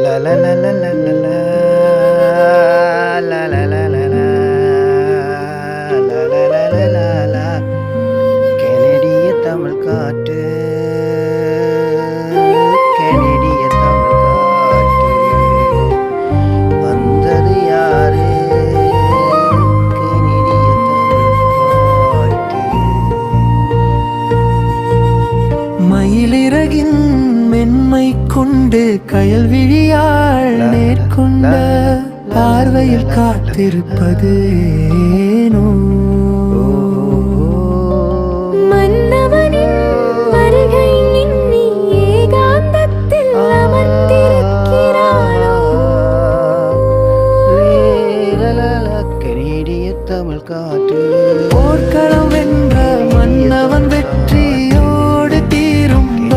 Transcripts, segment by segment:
La la la la la la la la la la la la la la la la la கெனடிய Tamil காற்று கெனடிய தமிழ் காற்று வந்தது யாரு கெனடிய தமிழ் காற்று மயிலிறகின் மென்மை கொண்டு கயல் விழியாள் நேர்கொண்ட பார்வையில் காத்திருப்பது ஏனோ மன்னவனின் வருகை எண்ணி ஏகாந்தத்தில் அமர்ந்திருக்கிறாளோ கெனடிய தமிழ் காற்று போர்க்களம் வென்ற மன்னவன் வெற்றியோடு தீரும்ப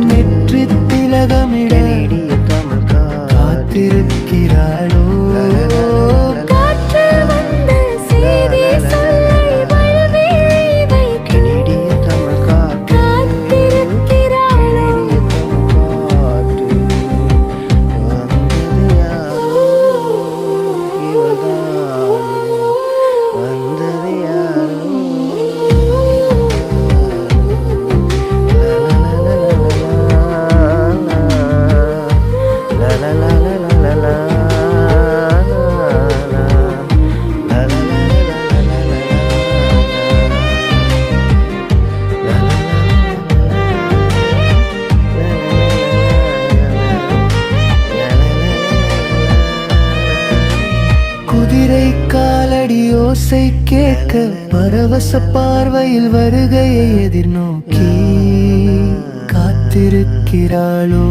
நெற்றி திலகமிட கெனடிய தமிழ் காத்திருக்கிறாளோ காற்று வந்து செய்தி சொல்லை வழுவேலை வைத்து கெனடிய தமிழ் காற்று காத்திருக்கிறாளோ வந்தது யாரோ குதிரை காலடி ஓசை கேட்க பரவச பார்வையில் வருகையை எதிர்நோக்கி காத்திருக்கிறாளோ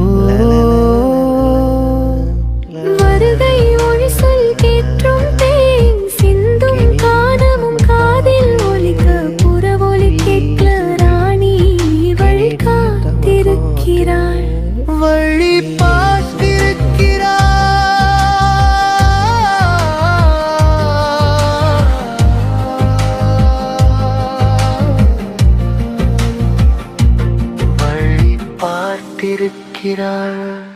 வருகை ஒளி சொல் கேற்றும் தேன் சிந்தும் கானமும் காதில் ஒலிக்க புறவொலி கேட்க ராணி இவள் காத்திருக்கிறாள் வழி பார்த்திருக்கிறாள்